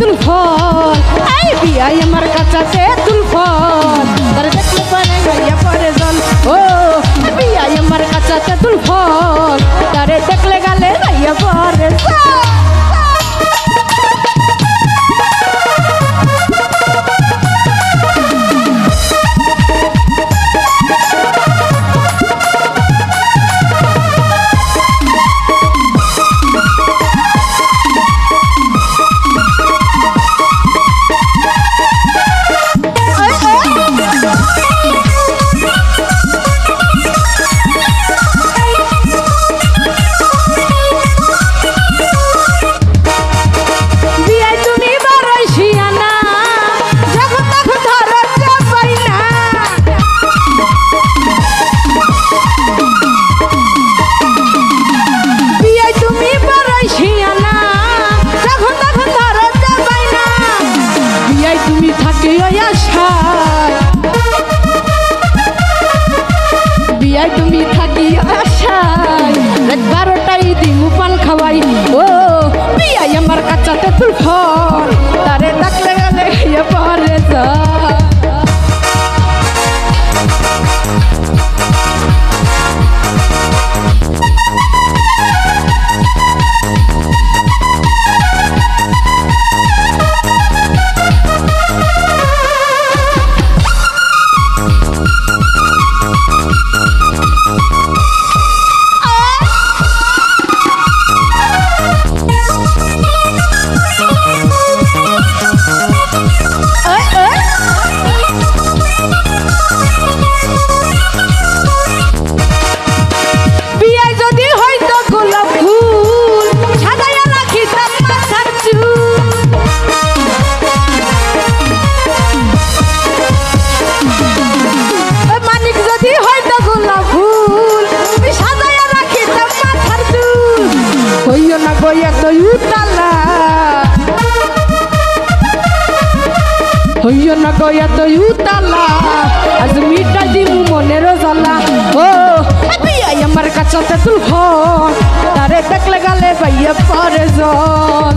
তেঁতুল ফল, এই বিয়াই আমার কাঁচা তেঁতুল ফল, তারে দেখলে পারে গাইয়া পরে জল। ও বিয়াই আমার কাঁচা তেঁতুল ফল, তারে দেখলে গালে গাইয়া পরে জল। তুমি থাকি আশায় রাত 12টায় দিমু পান খাওয়াই। ও বিয়াই আমার কাঁচা তেঁতুল ফল, তারে ডাকলে গালে গাইয়া পরে জল। হইও না গয়া তো উতালা, আজ মিটা দিমু মনের জ্বালা। ও বিয়াই আমার কাঁচা তেঁতুল ফল, তারে দেখলে গালে গাইয়া পরে জল।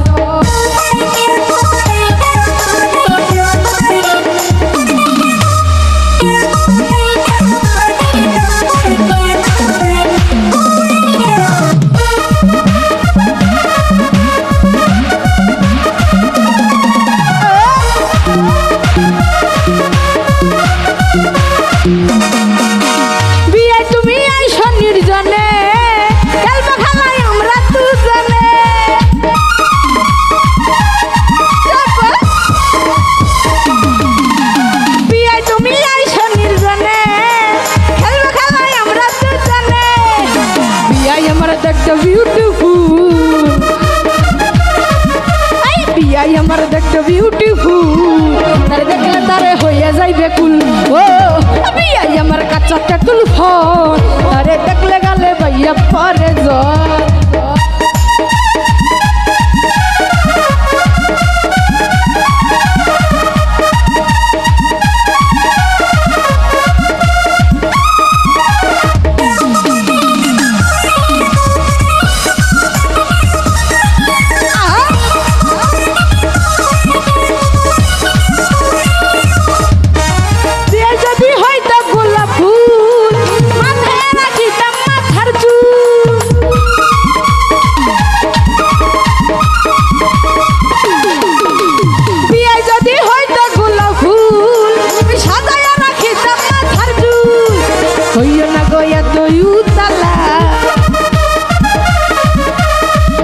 আমার দেখতে বিউটিফুল, তারে দেখলে তারে হইয়া যাইবে কুল। ও বিয়াই আমার কাঁচা তেঁতুল ফল, তারে দেখলে গালে বাইয়া পরে জল।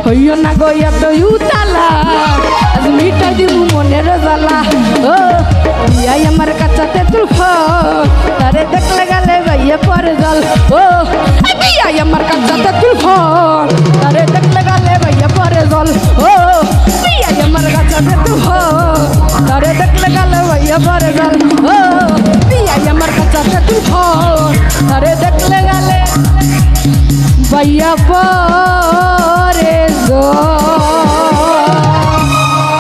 হইও না গয়া তো উতালা, আজ মিটা দিমু মনের জ্বালা। ও বিয়াই আমার কাঁচা তেঁতুল ফল, তারে দেখলে গালে গাইয়া পরে জল। ও বিয়াই আমার কাঁচা তেঁতুল ফল, তারে দেখলে গালে গাইয়া পরে জল। ও বিয়াই আমার কাঁচা তেঁতুল ফল, তারে দেখলে গালে গাইয়া পরে জল। ও বিয়াই আমার কাঁচা তেঁতুল ফল, তারে দেখলে গালে বাইয়া